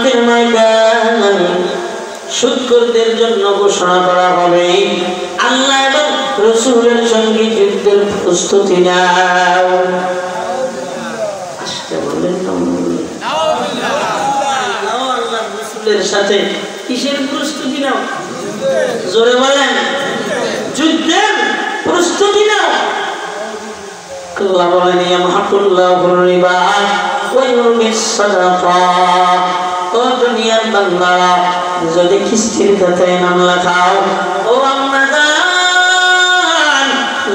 কিয়ামতের ময়দান সুদখোরদের জন্য ঘোষণা করা হবে, আল্লাহ এবং রাসূলের সঙ্গে যুদ্ধের প্রস্তুতি নাও। আসতে বললেন না, আল্লাহ রাসূলের সাথে কিসের প্রস্তুতি নাও? জোরে বলেন, যুদ্ধের প্রস্তুতি নাও। আল্লাহ বলেন ইয়ামহাকুল্লাহুর রিবা ওয়া ইউরবিস সাদাকাত। ও দুনিয়ার বান্দারা, যদি কিস্তির খাতায় নাম লেখাও, ও আমাদান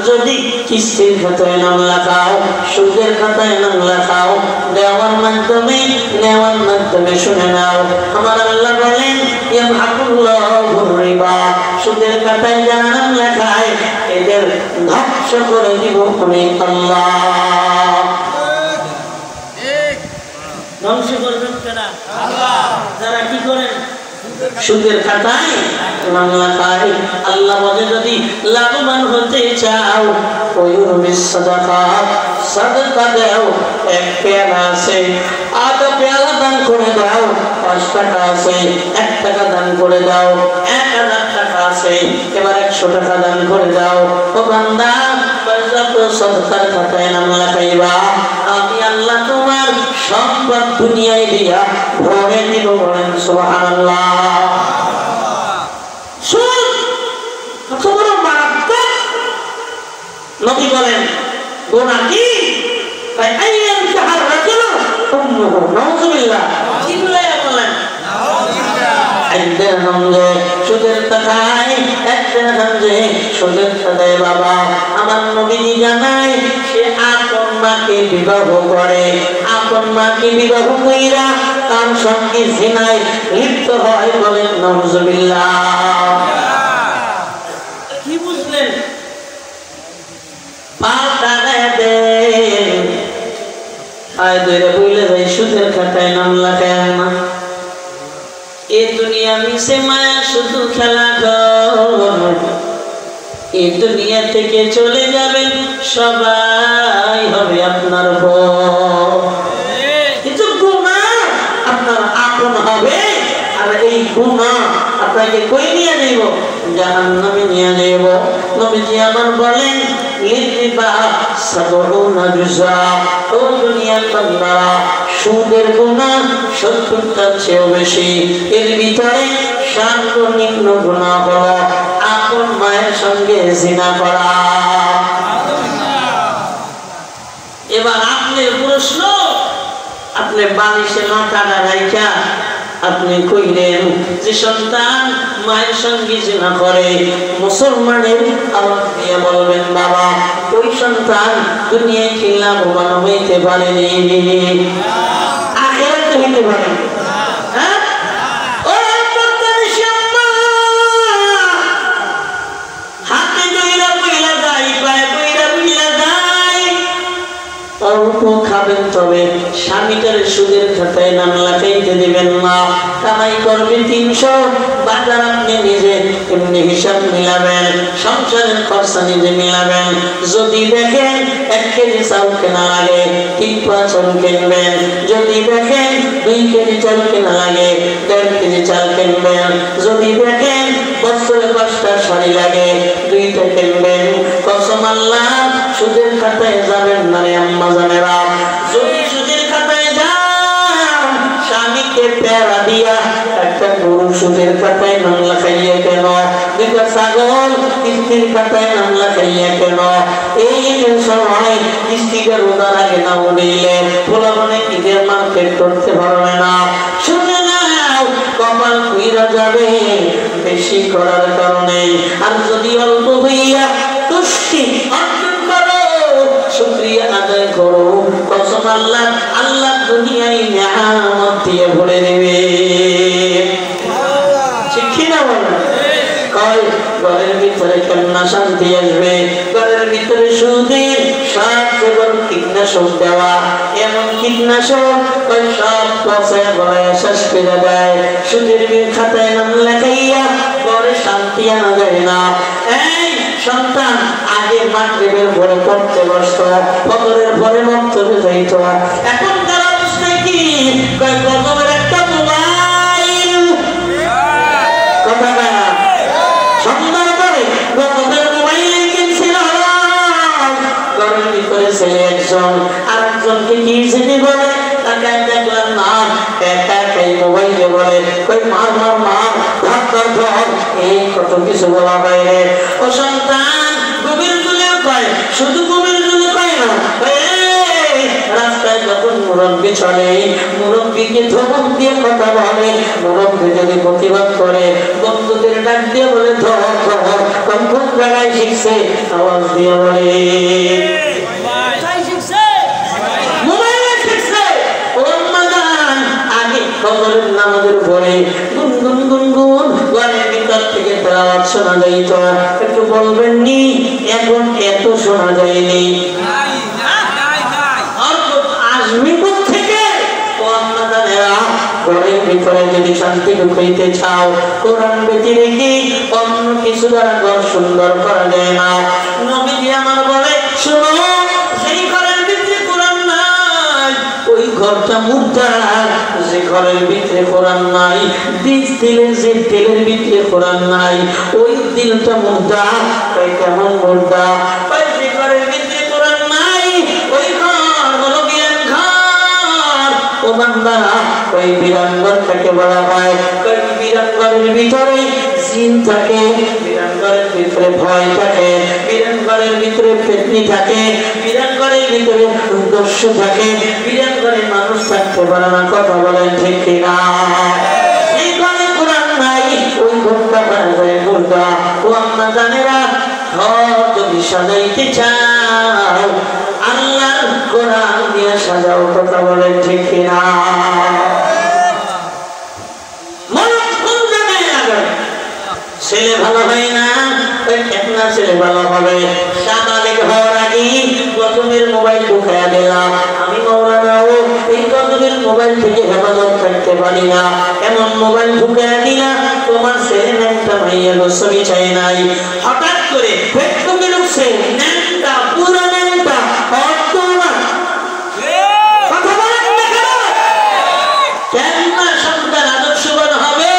যদি কিস্তির খাতায় নাম লেখাও, সুদের খাতায় নাম লেখাও, নেওয়ার মাধ্যমে শুনে নাও, আমার আল্লাহ বলেন ইয়ামহাকুল্লাহুর রিবা, সুদের খাতায় যারা নাম লেখায় এদের ধ্বংস করে দিব আমি আল্লাহ। ধ্বংস করবেন কারা? আল্লাহ। যারা কি করেন? সুদের খাতায় নাম লেখায়। আল্লাহ বলে যদি লাভবান হতে চাও, ওয়ুরবিস সাদাকাত, সাদাকা দাও। এক পেয়ালা আছে, আধা পেয়ালা দান করে দাও। 5 টাকা আছে, 1 টাকা দান করে দাও। 1000 টাকা আছে, এবার 100 টাকা দান করে দাও। ও বান্দা, যত সদকার খাতায় নাম লেখাইবা, আমি আল্লাহ তোমার সম্পদ দুনিয়ায় দিয়া ভরে দিব। বলেন সুবহানাল্লাহ। সুদ কত বড় মারাত্মক। নবী বলেন গুনাহ কি? আইয়াম তাহার রাজুল উম্মুহু, নাউযুবিল্লাহ। চিল্লায়া বলেন নাউযুবিল্লাহ। সুদের টাকায় সুদের টাকায় বাবা, আমার নবীজি জানায় সে আপন মাকে বিবাহ করে, আপন মাকে বিবাহ কইরা তার সঙ্গে জিনায় লিপ্ত হয়। বলেন নাউযুবিল্লাহ। কি বুঝলেন? আয় ধরে বইলে যাই সুদের খাতায় নাম লেখায় না। এ দুনিয়া মিশে মায়া শুধু খেলা ঘর, এই দুনিয়া থেকে চলে যাবেন সবাই হবে আপনার বর। কিন্তু গুনাহ আপনার আপন হবে, আর এই গুনাহ আপনাকে কই নিয়ে যাইব? জাহান্নামে নিয়ে যাইব। নবীজি আমার বলেন লিরিবা সাবউনা জুজা। ও দুনিয়ার বান্দারা, সুদের গুনাহ 70টার চেয়েও বেশি। এর ভিতরে সর্বনিম্ন গুনাহ হলো আপন মায়ের সঙ্গে জিনা করা। এবার আপনার প্রশ্ন, আপনি বালিশে মাথাটা রাইখা আপনি কইলেন যে সন্তান মায়ের সঙ্গে জিনা করে, মুসলমানের আওয়াজ দিয়ে বলবেন বাবা ওই সন্তান দুনিয়ায় কি লাভবান হইতে পারেনি, আখিরাতে হইতে পারে। অল্প খাবেন, তবে স্বামীটার সুদের খাতায় নাম লেখাইতে দিবেন না। কামাই করবে 300, বাজার আপনি নিজে এমনি হিসাব মিলাবেন, সংসারের খরচা নিজে মিলাবেন। যদি দেখেন 1 কেজি চাল কেনা লাগে, 3 পাঁচন কিনবেন। যদি দেখেন 2 কেজি চাল কেনা লাগে, 1.5 কেজি চাল কিনবেন। যদি দেখেন বছরে 5টা শাড়ি লাগে, 2টা কিনবেন। কসম আল্লাহ, সুদের খাতায় যাবেন না রে আম্মা জানেরা। যদি সুদের খাতায় যান, স্বামীকে পেয়ারা দিয়া একটা গরু সুদের খাতায় নাম লেখাইয়া কেন, 2টা ছাগল কিস্তির খাতায় নাম লেখাইয়া কেন? এই সময় কিস্তিকে রোজার আগে না উড়িলে পোলাপনে ঈদের মার্কেট করতে পারবে না। শুনে নাও, কপাল খুইরা যাবে বেশি করার কারণে। আর যদি অল্প হইয়া তুষ্টি অর্জন করো, শুকরিয়া আদায় করো, কসম আল্লাহ, আল্লাহ দুনিয়ায় নিয়ামত দিয়ে ভরে দেবে। ঠিক কি না বলেন? কয় ঘরের ভিতরে কেমন শান্তি আসবে? ঘরের ভিতরে সুদের সাত এবং কীটনাশক দেওয়া, এমন কীটনাশক সব পচে গলায় শেষ করে দেয়। সুদের খাতায় নাম লেখাইয়া ঘরে শান্তি আনা যায় না। এই সন্তান আগে মাগরিবের পরে পড়তে বসত, ফজরের পরে মক্তবে যাইত। এখন তার অবস্থা কি? কয় গজবের একটা মোবাইল মার মার মার ধর ধর ধর, এই কত কিছু বলা বাইরে। ও সন্তান, গভীর জুলে কয়, শুধু গভীর জুলে কয় না, রাস্তায় যখন মুরব্বী চলে, মুরব্বীকে ধমক দিয়ে কথা বলে, মুরব্বী যদি প্রতিবাদ করে, বন্ধুদের ডাক দিয়ে বলে ধর ধর, কোন জায়গায় শিখছে আওয়াজ দিয়ে বলে ফজরের নামাজের পরে গুনগুন গুনগুন ঘরের ভিতর থেকে তেলাওয়াত শোনা যাইত। একটু বলবেন নি এখন এত শোনা যায়নি? আসবে থেকে ঘরের ভিতরে যদি শান্তি ঢুকাইতে চাও, কোরআন বেঁচে রেখে অন্য কিছু দ্বারা ঘর সুন্দর করা যায় না। নবীজি আমার বলে, শোনো, সেই ঘরের ভিতরে কোরআন নাই ওই ঘরটা মুর্দা। যে ঘরের ভিতরে কোরআন নাই, দিলের যে দিলের ভিতরে কোরআন নাই, ওই দিলটা মুর্দা। তাই কেমন মুর্দা? যে ঘরের ভিতরে কোরআন নাই, ওই ঘর হলো বিরান ঘর। ও বান্দা, ওই বিরান ঘরটাকে বলা হয়, ওই বিরান ঘরের ভিতরে জিন থাকে, বিরান ঘরের ভিতরে ভয় থাকে, বিরান ঘরের ভিতরে পেতনি থাকে, বিরান ঘরের ভিতরে দস্যু থাকে, বিরান ঘরে মানুষ থাকতে পারে না। কথা বলেন ঠিক কিনা? এই ঘরে কোরআন নাই, ওই ঘরটা পাওয়া যায় মুর্দা। ও আম্মা জানেরা, ঘর যদি সাজাইতে চাও, আল্লাহর কোরআন দিয়ে সাজাও। কথা বলেন ঠিক কিনা? ছেলে ভালো হয় না, ওই খেতনা ছেলে ভালো হবে। সাবালিক হওয়ার আগে গজবের মোবাইল ঢুকাইয়া দিলাম। আমি মৌলানাও এই গজবের মোবাইল থেকে হেফাজত করতে পারি না, এমন মোবাইল ঢুকাইয়া দিলাম, তোমার ছেলে ন্যাংটা ভাইয়া গোসবি চাই নাই। হঠাৎ করে ফেসবুকে ঢুকছে ন্যাংটা, পুরো ন্যাংটা, কথা বলেন না কেন? কেননা সন্তান আদর্শবান হবে।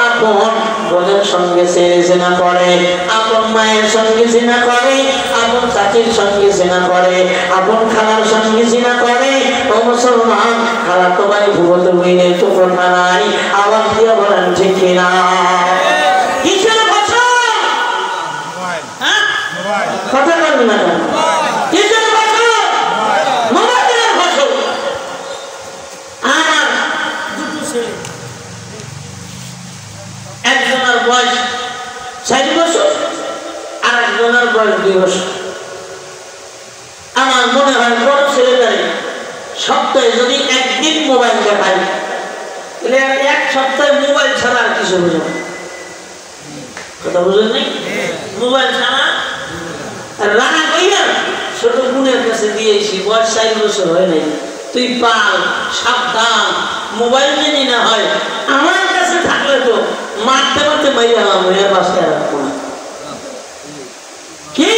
আপন বোনের সঙ্গে জেনা করে, আপন মায়ের সঙ্গে জেনা করে, আপন চাচির সঙ্গে জেনা করে, আপন খালার সঙ্গে জেনা করে। ও মুসলমান, খালা তো ভাই ভুবত বইনের তো কথা নাই। আওয়াজ দিয়ে বলেন ঠিক কিনা? কিসের ভাষা? কথা বলবে না কেন? কিসের ভাষা? মোবাইলের ভাষা। আর দুটো ছেলে, একজনের বয়স 4 বছর আর একজনের বয়স 2 বছর। আমার মনে হয় বড় ছেলেটারে সপ্তাহে যদি একদিন মোবাইল দেখায়, তাহলে এক সপ্তাহে মোবাইল ছাড়া আর কিছু বুঝে না। কথা বুঝেন নাই? মোবাইল ছাড়া রানা কইয়া ছোট বোনের কাছে দিয়েছি, বয়স 4 বছর হয় নাই, তুই পাল, সাবধান, মোবাইল যদি না হয় আমার কাছে থাকলে তো মারতে মারতে মাইয়া এর বাসায় রাখবো না। কি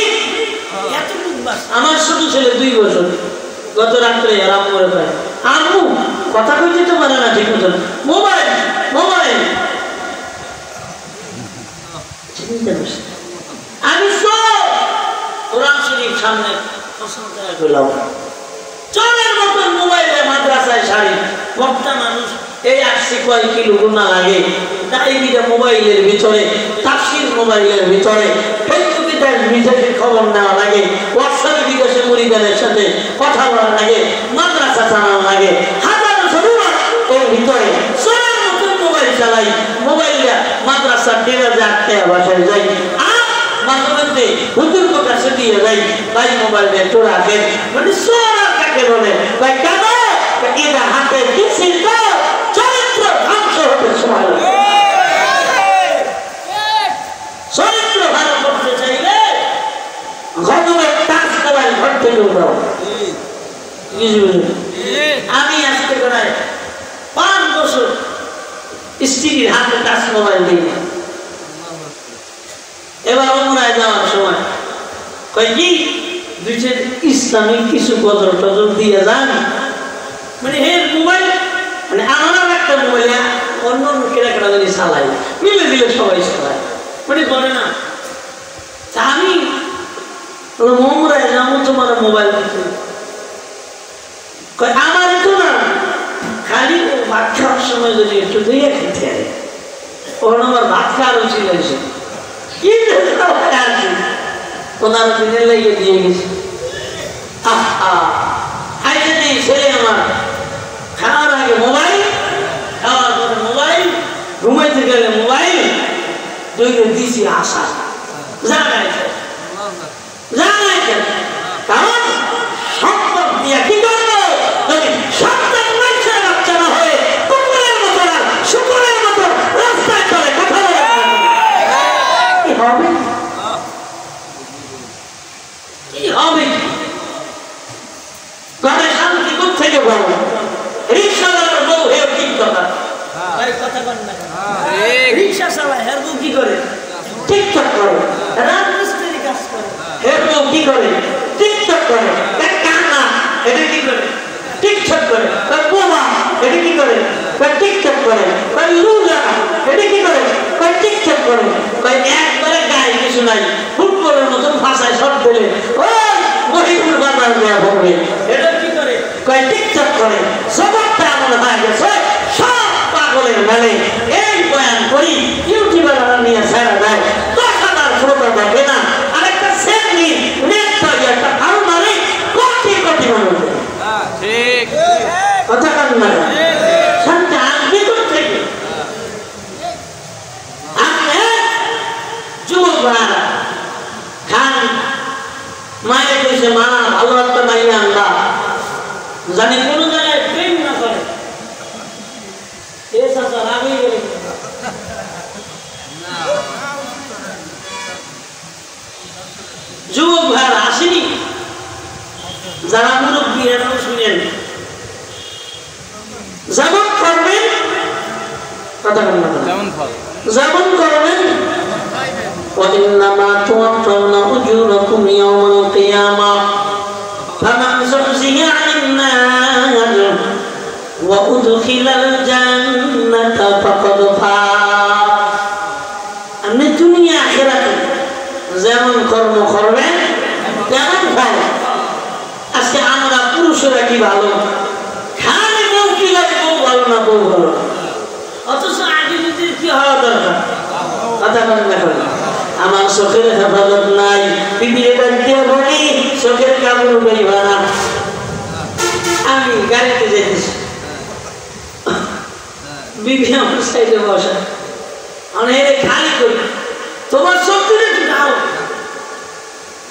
আমার ছোট ছেলে 2 বছর, গত রাত্রে আরাম করে পায়, আম্মু কথা কইতে তো পারে না ঠিক মতন, মোবাইল মোবাইল। আমি কোরআন শরীফ সামনে চলের মতন মোবাইলে মাদ্রাসায় শাড়ি বক্তা মানুষ এই আসছে কয় কিলো গুণা লাগে। ডায়েরিটা মোবাইলের ভিতরে, তাফসীর মোবাইলের ভিতরে, ফেসবুকে তার বিদেশের খবর নেওয়া লাগে, হোয়াটসঅ্যাপে বিদেশে মুরিদানের সাথে কথা বলা লাগে, মাদ্রাসা চালানো লাগে, হাজারো জরুরত এর ভিতরে চলের মতন মোবাইল চালাই। মোবাইলটা মাদ্রাসার ডেরাজে আটকে বাসায় যাই, আর মাঝে মধ্যে হুজুরকে কাছে দিয়ে যাই, ভাই মোবাইলটা একটু রাখেন। মানে সোরা কাকে বলে ভাই? কেন? এটা হাতে কিছুই তো চরিত্র ধ্বংস হতে সময় লাগে। চরিত্র ভালো করতে চাইলে গজবের টাচ মোবাইল ঘর থেকে উঠাও। আমি আজকে প্রায় 5 বছর স্ত্রীর হাতে টাচ মোবাইল দিই। এবার ওমরায় যাওয়ার সময় কয় কি 2 ইসলামিক কিছু গজল টজল দিয়ে যান। মানে হে মোবাইল, মানে আমার একটা মোবাইল অন্য কেনা কেনা যদি চালাই, মিলে দিলে সবাই চালায়, মানে করে না। আমি ওমরায় যাবো, তোমার মোবাইল দিতে আমার তো না, খালি ভাত খাওয়ার সময় যদি একটু দিয়ে খেতে হয় ওখানে আমার ভাত খাওয়ার উচিত হয়েছে কি ওনার দিনের লেগে দিয়ে গেছে ছেলে আমার খাওয়ার আগে মোবাইল খাওয়ার পরে মোবাইল ঘুমাইতে গেলে মোবাইল দুইটা দিছি আশা জানাইছে কারণ সম্পদ দিয়ে কি করবো যদি সন্তান মানুষের বাচ্চা না হয়ে কুকুরের মতো আর শুকুরের মতো রাস্তায় চলে কথা কি হবে কি হবে ঘরে শান্তি কোথেকে পাবো রিক্সাওয়ালার বউ হেও ঠিক কথা রিক্সা চালায় হের বউ কি করে টিকটক করে রাজমিস্ত্রি কাজ করে হের বউ কি করে টিকটক করে কান্না এটা কি করে টিকটক করে বোমা এটা কি করে টিকটক করে লুজা এটা কি করে টিকটক করে একবারে গায়ে কিছু নাই ফুটবলের মতন ভাষায় শট দিলে ওই মহিপুর বাজার দেওয়া হবে এটা কি করে টিকটক করে সবটা এমন হয়ে গেছে সব পাগলের মেলে এই বয়ান করি ইউটিউবাররা নিয়ে ছেড়ে দেয় 10,000 শ্রোতা দেখে না আরেকটা শ্রেণী নেতা একটা ভালো মানে কোটি কোটি মানুষ ঠিক কথা কান না শান্তি আসবে থেকে আপনি যুবক ভাড়া খান মায়ের কইছে মা ভালো একটা মাইয়া আনবা জানি কোন জায়গায় প্রেম না করে যুবক ভাইরা আসেনি যারা মুরব্বী এরাও শুনেন যেমন করবেন যেমন করবেন وإنما توفون أجوركم يوم القيامة فمن زحزح عن النار وأدخل الجنة فقد فاز আপনি দুনিয়া আখিরাতে যেমন কর্ম করবেন তেমন ফল আজকে আমরা পুরুষরা কি ভালো খালি বউ কি লাগে বউ ভালো না বউ ভালো অথচ আগে যদি কি হওয়া দরকার কথা বলেন না আমার চোখের হেফাজত নাই বিবিরে দিয়ে বলি চোখের কাপড় উঠাইবা না আমি গাড়িতে যেতেছি বিবি আমার সাইডে বসা আমি খালি করি তোমার শক্তিটা একটু দাও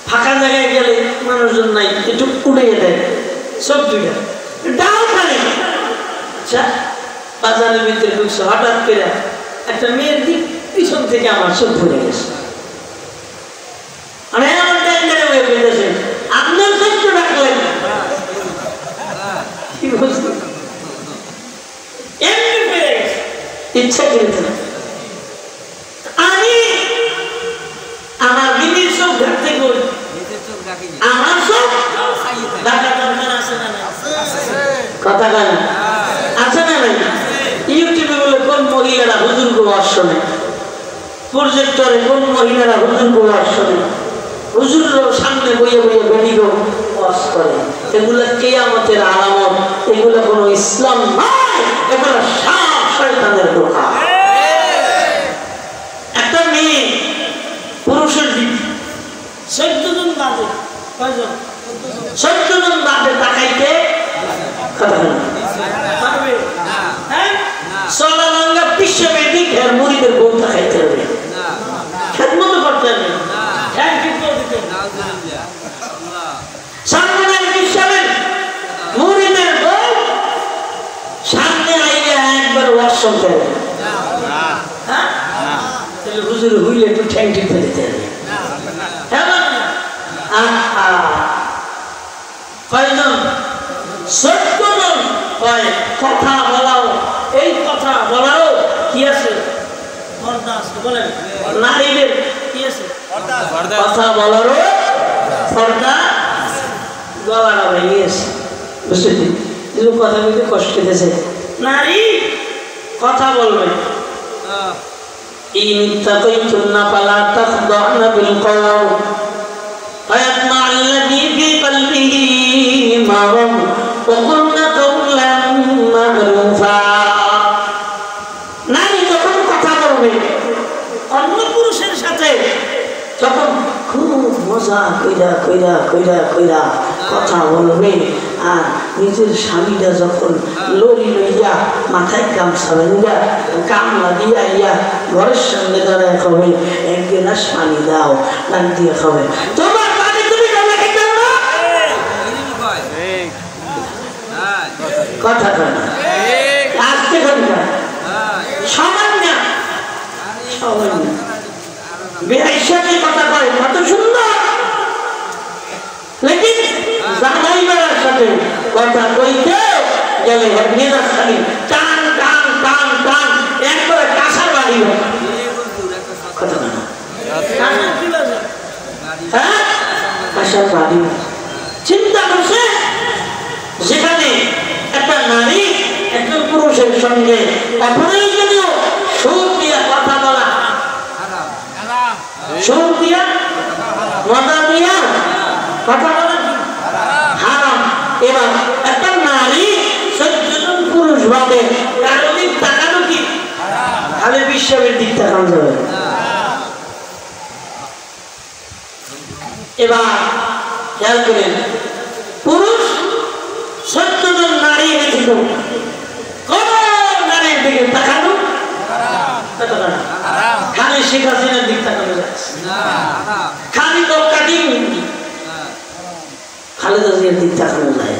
ফাঁকা জায়গায় গেলে মানুষজন নাই একটু উড়িয়ে দেয় শক্তিটা দাও খালি আচ্ছা বাজারের ভিতরে ঢুকছে হঠাৎ করে একটা মেয়ের দিক পিছন থেকে আমার চোখ ভরে গেছে আমি এমন টাইমে হয়ে পেয়েছে আপনার শক্ত রাখলেন কি বলছেন এমনি পেরে গেছে ইচ্ছা করেছে আমি আমার বিবির চোখ ঢাকতে করি আমার চোখ ঢাকা দরকার আছে না কথা কেন আছে না নাই ইউটিউবে বলে কোন মহিলারা হুজুর গো আসনে প্রজেক্টরে কোন মহিলারা হুজুর গো আসনে হুজুরের সামনে বইয়ে বইয়ে বেরিয়ে ওয়াজ করে এগুলো কিয়ামতের আলামত এগুলো কোনো ইসলাম নয় এগুলো সব শয়তানের ধোঁকা একটা মেয়ে পুরুষের দিক 14 জন বাদে কয়জন 14 জন বাদে তাকাইতে পারবে হ্যাঁ সোলা লঙ্গা পিছনে দিক আর মুরিদের বউ তাকাইতে হবে খেদমত করতে হবে হ্যাঁ কি করে দিতে সামনে পিছনে মুরিদের বউ সামনে আইলে একবার ওয়াজ শুনতে হবে হ্যাঁ তাহলে হুজুর হইলে একটু ঠ্যাং টিপে দিতে হবে কয়জন 14 জন হয় কথা বলাও এই কথা বলাও কি আছে পর্দা আছে বলেন নারীদের কি আছে কথা বলারও পর্দা গলাটা ভেঙে আছে বুঝতে কিন্তু কথা বলতে কষ্ট পেতেছে নারী কথা বলবে إن اتقيتن فلا تخضعن بالقول فيطمع الذي في قلبه مرض وقلن قولا معروفا মজা কইরা কইরা কইরা কইরা কথা বলবে আর নিজের স্বামীটা যখন লড়ি লইয়া মাথায় গামছা বাঁধিয়া কাম লাগিয়া ইয়া ঘরের সামনে দাঁড়ায় খাবে এক গ্লাস পানি দাও ডাক দিয়ে খাবে তোমার পানি তুমি কথা কয় না আসতে ঘন্টা সামান্য সামান্য বিয়ের সাথে কথা কয় কত সুন্দর লেকিন জামাইবার সাথে কথা কইতে গেলে মেজাজ খালি টান টান টান টান একবারে কাঁসার বাড়ি কথা না হ্যাঁ কাঁসার বাড়ি চিন্তা করছে যেখানে একটা নারী একজন পুরুষের সঙ্গে অপ্রয়োজনীয় সুর দিয়া কথা বলা সুর দিয়া মজা দিয়া কথা বলা হারাম। এবার একটা নারী ১৪ জন পুরুষ ভাবে কারো দিক তাকানো কি খালি বিশ্বের দিক তাকানো যাবে। এবার খেয়াল করেন পুরুষ ১৪ জন নারী ব্যতীত কোন নারীর দিকে তাকানো খালি শেখ হাসিনার দিক তাকানো যাচ্ছে খালি কাটিং খালেদা জিয়ার দিক তাকানো যায়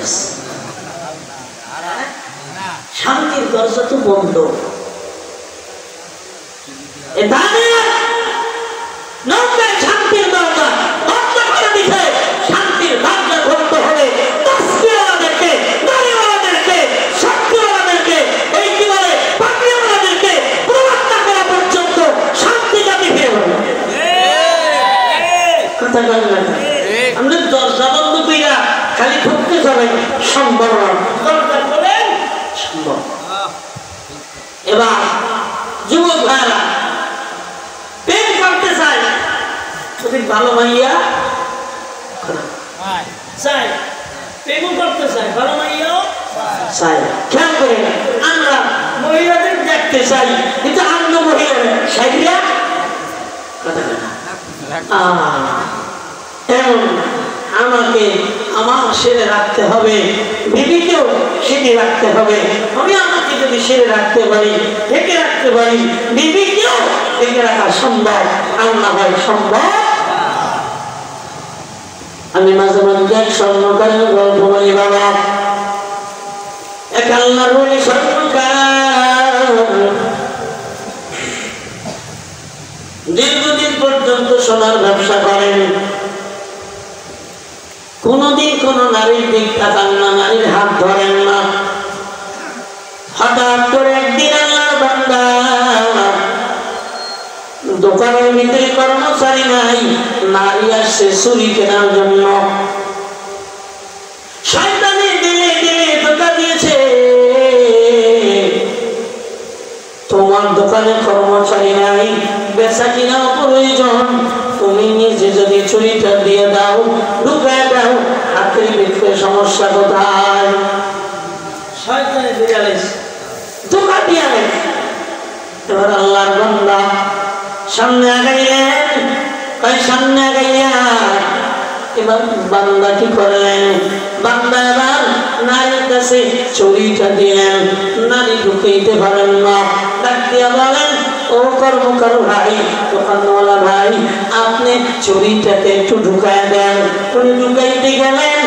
শান্তির দরজা তো বন্ধ। নৌকায় শান্তির দরজা বন্ধ করে দিতে শান্তির দরজা বন্ধ হবে তসবিওয়ালাদেরকে দাড়িওয়ালাদেরকে শক্তিওয়ালাদেরকে এই কি বলে পাগড়িওয়ালাদেরকে প্রবর্তন করা পর্যন্ত শান্তি জাতি ফিরে হবে কথা বলেন না আমরা দরজা বন্ধ কইরা খালি ঢুকতে যাবে সম্ভব দরজা খোলেন সম্ভব। এবার যুবক ভাইরা প্রেম করতে চাই যদি ভালো মাইয়া চাই প্রেম করতে চাই ভালো মাইয়াও চাই খেয়াল করে আমরা মহিলাদের দেখতে চাই কিন্তু অন্য মহিলাদের সাইডা কথা বলে এমন আমাকে আমার সেরে রাখতে হবে বিবিকেও সেরে রাখতে হবে। আমি আমাকে যদি সেরে রাখতে পারি ঢেকে রাখতে পারি বিবিকেও ঢেকে রাখা সম্ভব আল্লাহ হয় সম্ভব। আমি মাঝে মাঝে এক স্বর্ণকারের গল্প বলি বাবা এক আল্লাহর বলি স্বর্ণকার দীর্ঘদিন পর্যন্ত সোনার ব্যবসা করেন কোনদিন কোন নারীর দিক তাকান না নারীর হাত ধরেন না। হঠাৎ করে একদিন আল্লাহর বান্দা দোকানের ভিতরে কর্মচারী নাই নারী আসছে চুরি কেনার জন্য শয়তানি দিলে দিলে ধোঁকা দিয়েছে তোমার দোকানে কর্মচারী নাই বেচা কিনা প্রয়োজন তুমি নিজে যদি চুরিটা দিয়ে দাও ঢুকায় দাও হাতের ভিতরে সমস্যা কোথায় শয়তানি দিলে ধোঁকা দিয়ে এবার আল্লাহর বান্দা সামনে আগাইলেন সামনে আগাইয়া এবার বান্দা কি করলেন বান্দা এবার নারীর কাছে চুরিটা দিলেন নারী ঢুকাইতে পারেন না ডাক দিয়া বলেন ও কর্মকার ভাই দোকানওয়ালা ভাই আপনি চুরিটাকে একটু ঢুকায় দেন উনি ঢুকাইতে গেলেন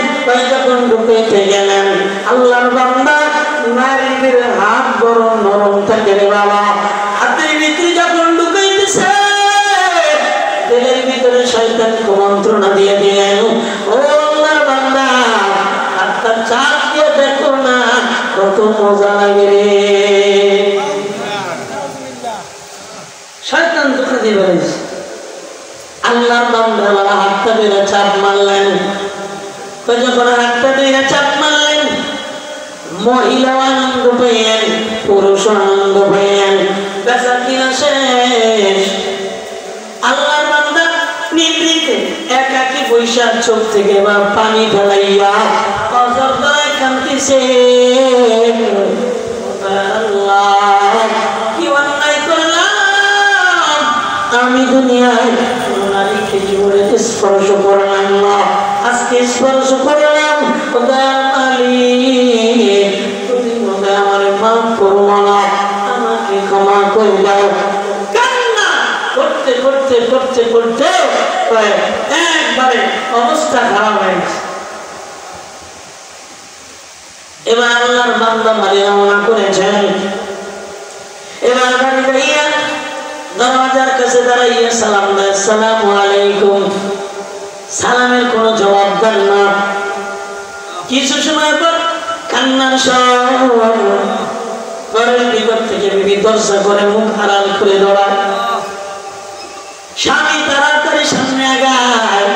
যখন ঢুকাইতে গেলেন আল্লাহর বান্দা নারীদের হাত বড় নরম থাকে রে বাবা হাতের ভিতরে যখন ঢুকাইতেছে তেলের ভিতরে শয়তানকে মন্ত্রণা দিয়ে দিলেন ও আল্লাহর বান্দা হাতটা চাপ দিয়ে দেখো না কত মজা লাগে রে শয়তান ধোঁকা দিয়ে বেড়েছে আল্লাহর বান্দা বাবা হাতটা বেড়ে চাপ মারলেন যখন হাতটা বেড়ে চাপ মারলেন মহিলা আনন্দ পেলেন পুরুষ আনন্দ পেলেন বেচা কিনা শেষ আল্লাহর বান্দা নিভৃতে একাকী বৈশা চোখ থেকে বা পানি ঢালাইয়া অজর দয় কাঁদতেছে আল্লাহ কি অন্যায় করলাম আমি দুনিয়ায় নারী স্বামীকে জীবনে স্পর্শ করলাম না, আজকে স্পর্শ করলাম। তুমি বোধহয় আমার মাফ করবো না, আমাকে ক্ষমা করে দাও। কান্না করতে করতে করতে করতে একবারে অবস্থা খারাপ হয়ে গেছে। এবার আল্লাহর বান্দা বাড়ি রওনা করেছেন। এবার বাড়ি যাইয়া দরওয়াজার কাছে দাঁড়াইয়া সালাম দেয়, আসসালামু আলাইকুম। সালামের কোনো জবাব দেন না। কিছু সময় পর কান্নার স্বর, ঘরের ভিতর থেকে বিবি দরজা করে মুখ আড়াল করে দৌড়ায়। স্বামী তাড়াতাড়ি সামনে আগায়,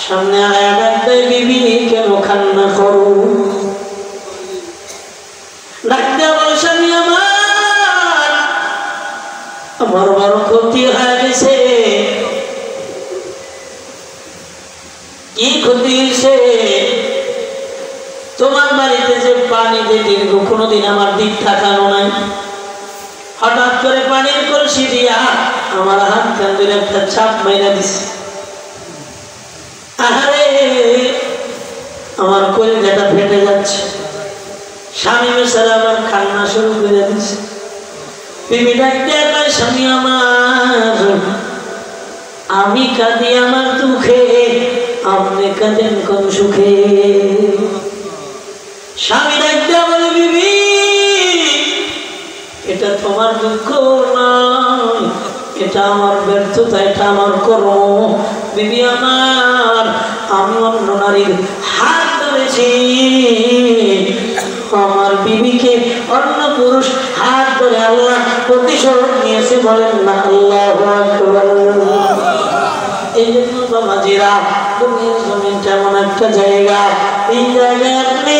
সামনে আগায় ডাকতে, বিবি কেন কান্না করো? ডাকতে বল, স্বামী আমার বড় ক্ষতি হয়ে গেছে। কি ক্ষতি হয়েছে? তোমার বাড়িতে যে পানি দিয়ে দীর্ঘ কোনোদিন আমার দিক তাকানো নাই, হঠাৎ করে পানির কলসি দিয়া আমার হাত কান্দে একটা চাপ মাইরা দিছে। আরে আমার কলিজাটা ফেটে যাচ্ছে। স্বামী বেচারা আমার কান্না শুরু করে দিচ্ছে। বিবি ডাকতে কয়, স্বামী আমার, আমি কাঁদি আমার দুঃখে, আপনি কাঁদেন কোন সুখে? স্বামী ডাকতে বলে, বিবি এটা তোমার দুঃখ নয়, এটা আমার ব্যর্থতা, এটা আমার কর্ম। বিবি আমার, আমি অন্য নারীর হাত ধরেছি, আমার বিবিকে অন্য পুরুষ হাত ধরে আল্লাহ প্রতিশোধ নিয়েছে। বলেন না আল্লাহু আকবার। এই জন্য বাবাজিরা, দুনিয়ার জমিনটা এমন একটা জায়গা, এই জায়গায় আপনি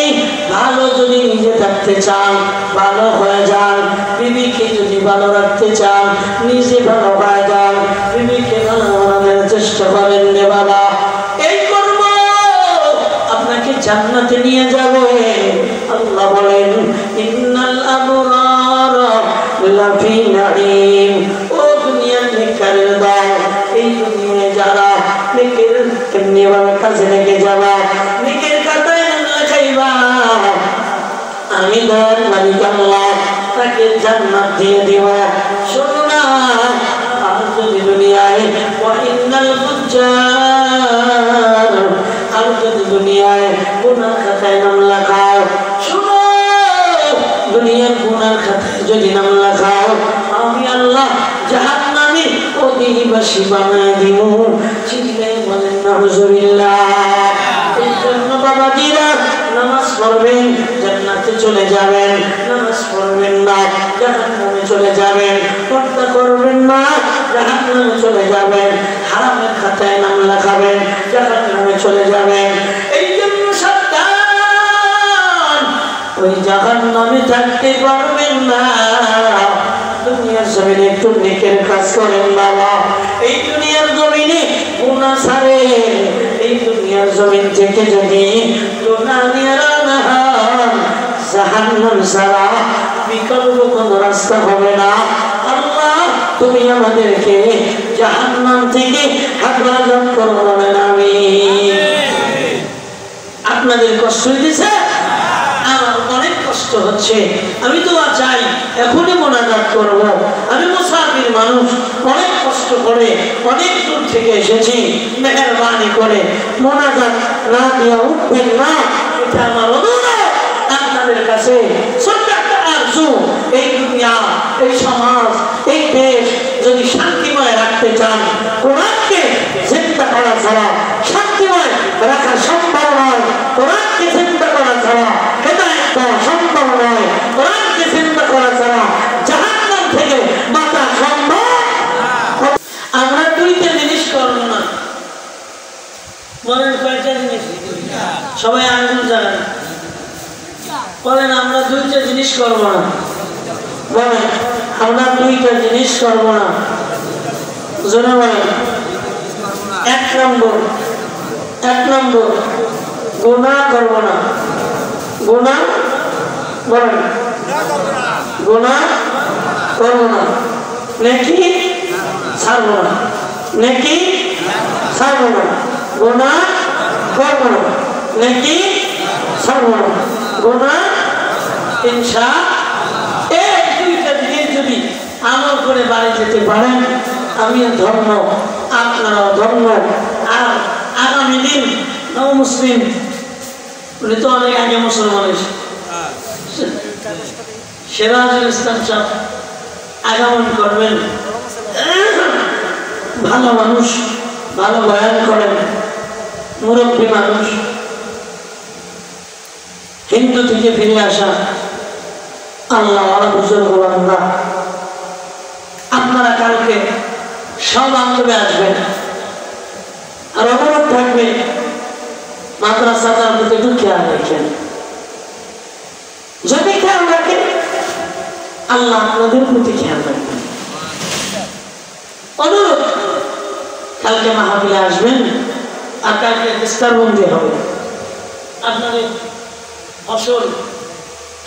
ভালো যদি নিজে থাকতে চান, ভালো হয়ে যান। বিবিকে যদি ভালো রাখতে চান, নিজে ভালো হয়ে যান। বিবিকে ভালো বানানোর চেষ্টা করেন রে বাবা। এই কর্ম আপনাকে জান্নাতে নিয়ে যাবে। আল্লাহ বলেন, ইন্নাল আবরার লাফি নাঈম। ও দুনিয়ার নেককারের দল, এই দুনিয়ায় যারা নেকের কেমনি ভাবে কাজে লেগে যাবা, নেকের কাতায় নাম লেখাইবা, আমি দয়ার মালিক আল্লাহ তাকে জান্নাত দিয়ে দিব। শোনো না, আর যদি দুনিয়ায় ওয়াইন্নাল ফুজ্জার, আর যদি দুনিয়ায় গুনার খাতায় নাম লেখাও, শোনো, দুনিয়ার গুনার খাতায় যদি নাম লেখাও, আমি আল্লাহ জাহান্নামী অধিবাসী বানায় দিব। চিল্লে বলেন নাউজুবিল্লাহ। এই জন্য বাবাজিরা, নামাজ পড়বেন, জান্নাতে চলে যাবেন। নামাজ পড়বেন না, জাহান্নামে চলে যাবেন। পর্দা করবেন না, জাহান্নামে চলে যাবেন। হারামের খাতায় নাম লেখাবেন, জাহান্নামে চলে যাবেন। এই জন্য সাবধান, ওই জাহান্নামে থাকতে পারবেন না। দুনিয়ার জমিনে একটু নেকের কাজ করেন বাবা। এই দুনিয়ার জমিনে গুনাহ ছাড়েন। এই দুনিয়ার জমিন থেকে যদি গুনাহ নিয়ে না হন, জাহান্নাম ছাড়া বিকল্প কোন রাস্তা হবে না। আল্লাহ, তুমি আমাদেরকে জাহান্নাম থেকে হেফাজত করো, বলেন আমিন। আপনাদের কষ্ট হইতেছে? আমার অনেক কষ্ট হচ্ছে। আমি তো চাই এখনই মোনাজাত করব। আমি মুসাফির মানুষ, অনেক কষ্ট করে অনেক দূর থেকে এসেছি। মেহেরবানি করে মোনাজাত না দিয়ে উঠবেন না, এটা আমার অনুরোধ আপনাদের কাছে। ছোট্ট একটা আরজু, এই দুনিয়া, এই সমাজ, এই দেশ যদি শান্তিময় রাখতে চান, কোরআনকে চিন্তা করা ছাড়া শান্তিময় রাখা সম্ভব নয়। কোরআনকে চিন্তা করা ছাড়া হেদায়েত পাওয়া সম্ভব নয়। কোরআনকে চিন্তা করা ছাড়া জাহান্নাম থেকে বাঁচা সম্ভব। আমরা দুইটা জিনিস করব না। বলেন কয়টা জিনিস? সবাই আঙ্গুল জানান। বলেন আমরা দুইটা জিনিস করব না। বলেন আমরা দুইটা জিনিস করব না। জোরে বলেন। এক নম্বর গুনাহ করব না। গুনাহ বলেন, গুনাহ করব না। নেকি ছাড়ব না। নেকি ছাড়বো না, গুনাহ করবো না, নেকি ছাড়বো না, গুনাহ ইনশাআল্লাহ। এই দুইটা দিকে যদি আমল করে বাড়ি যেতে পারেন, আমিও ধন্য, আপনারাও ধন্য। আর আগামী দিন মুসলিম, উনি তো অনেক আগে মুসলমান হয়েছে, সিরাজুল ইসলাম সাহেব আগমন করবেন। ভালো মানুষ, ভালো বয়ান করেন, মুরব্বী মানুষ, হিন্দু থেকে ফিরে আসা আল্লাহ বুজুর্গ বান্দা। আপনারা কালকে সব আন্দোলনে আসবেন। আর অনুরোধ থাকবে মাদ্রাসাটার প্রতি একটু খেয়াল রাখেন। যদি খেয়াল রাখেন, আল্লাহ আপনাদের প্রতি খেয়াল রাখবেন। অনুরোধ, কালকে মাহফিলে আসবেন। আর কালকে ইফতারবন্দি হবে। আপনাদের ফসল,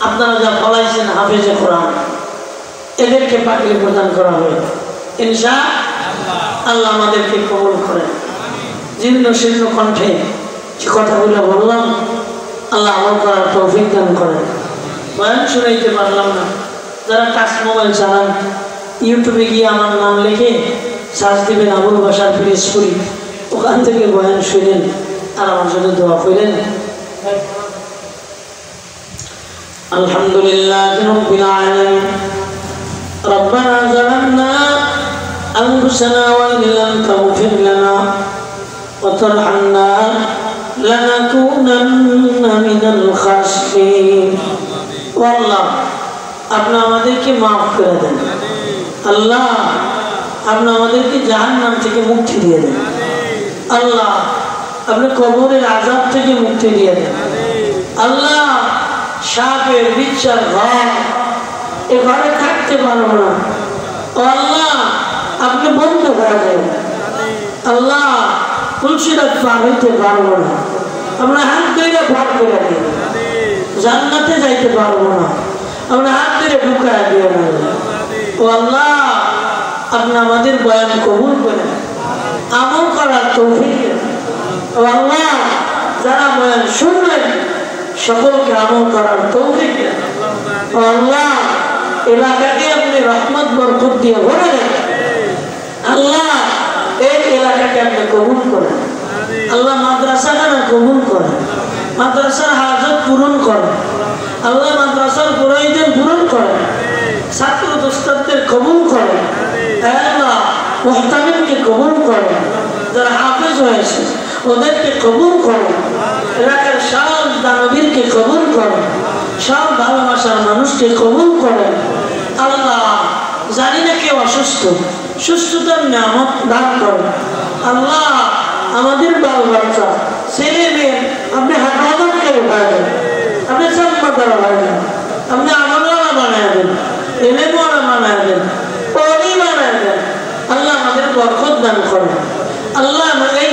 আপনারা যা ফলাইছেন হাফেজে কোরআন, এদেরকে পাঠিয়ে প্রদান করা হবে ইনশাআল্লাহ। আল্লাহ আমাদেরকে কবুল করেন। জীর্ণ শীর্ণ কণ্ঠে যে কথাগুলো বললাম, আল্লাহ আমল করার তৌফিক দান করেন। বয়ান শুনাইতে পারলাম না, যারা টাচ মোবাইল চালান, ইউটিউবে গিয়ে আমার নাম লিখে সার্চ দিবেন আবুল বাশার পিরোজপুরি, ওখান থেকে বয়ান শুনেন আর আমার জন্য দোয়া করেন। আলহামদুলিল্লাহ রাব্বিল আলামিন। ربنا ظلمنا أنفسنا وإن لم تغفر لنا وترحمنا لنكونن من الخاسرين। والله আপনি আমাদেরকে মাফ করে দেন আল্লাহ, আপনি আমাদেরকে জাহান্নাম থেকে মুক্তি দিয়ে দেন আল্লাহ, আপনি কবরের আযাব থেকে মুক্তি দিয়ে দেন আল্লাহ। সাপের বিচ্ছার ঘর, এ ঘরে থাকতে পারবো না আল্লাহ, আপনি বন্ধ করে দেন আল্লাহ। তুলসীরাত পার হইতে পারবো না, আমরা হাত ধরে ভাগ করে দিই। জান্নাতে যাইতে পারবো না, আমরা হাত ধরে ঢুকায় দিও না ও আল্লাহ। আপনি আমাদের বয়ান কবুল করেন, আমল করার তৌফিক দেন ও আল্লাহ। যারা বয়ান শুনবেন সকলকে আমল করার তৌফিক দেন ও আল্লাহ। এলাকাকে আপনি রহমত বরকত দিয়ে ভরে দেন আল্লাহ। এই এলাকাকে আপনি কবুল করেন আল্লাহ। মাদ্রাসাখানা কবুল করেন, মাদ্রাসার হাজত পূরণ করেন আল্লাহ। মাদ্রাসার প্রয়োজন পূরণ করেন, ছাত্র দোস্তাদের কবুল করেন আল্লাহ। মুহতামিমকে কবুল করেন, যারা হাফেজ হয়েছে ওদেরকে কবুল করেন। এলাকার সব দানবীরকে কবুল করেন, সব ভালোবাসার মানুষকে কবুল করেন আল্লাহ। জানি না কেউ অসুস্থ, সুস্থতার নিয়ামত দান করেন আল্লাহ। আমাদের বাল বাচ্চা ছেলে মেয়ে আপনি হেফাজত করে ভাইবেন, আপনি সম্মাদার ভাইবেন, আপনি আমলওয়ালা বানায় দেন, এলেমওয়ালা বানায় দেন, পরি বানায় দেন আল্লাহ। আমাদের বরকত দান করেন আল্লাহ। এই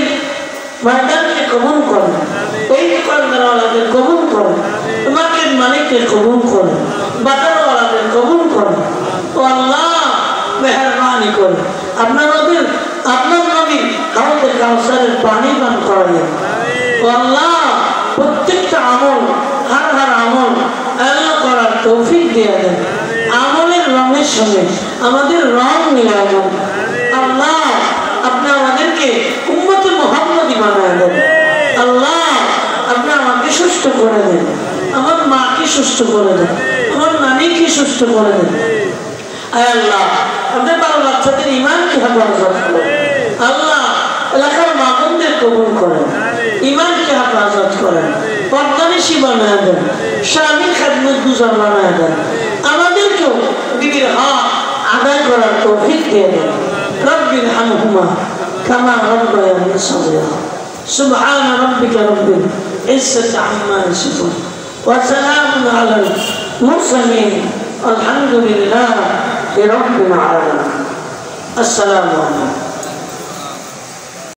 ময়দানকে কবুল করেন, এই দোকানদারওয়ালাদের কবুল করেন, মার্কেট মালিককে কবুল করেন, বাজারওয়ালাদের কবুল করেন ও আল্লাহ। মেহরবানি করে আপনার নবী হাউজে কাউসারের পানি পান করাইয়েন ও আল্লাহ। প্রত্যেকটা আমল, হার আমল আল্লাহ করার তৌফিক দিয়ে দেন। আমলের রঙের সঙ্গে আমাদের রং মিলাবেন আল্লাহ। আপনি আমাদেরকে উম্মতে মুহাম্মদী বানায় দেন আল্লাহ। আপনি আমাকে সুস্থ করে দেন, আমার মাকে সুস্থ করে দেন, আমার নানিকে সুস্থ করে দেন আল্লাহ। আপনার বাল বাচ্চাদের ইমানকে হেফাজত করেন আল্লাহ। এলাকার মামুনদের কবুল করেন, ইমানকে হেফাজত করেন, পর্দানিশী বানায় দেন, স্বামীর খেদমত গুজার বানায় দেন। আমাদেরকেও বিবির হক আদায় করার তৌফিক দিয়ে দেন। রব্বির হামহুমা কামা রাব্বায়ানি সগীরা। সুবহান রাব্বিকা রব্বিল ইজ্জাতি আম্মা ইয়াসিফুন ওয়া সালামুন আলাল মুরসালিন আলহামদুলিল্লাহি রাব্বিল আলামিন। আসসালামু আলাইকুম।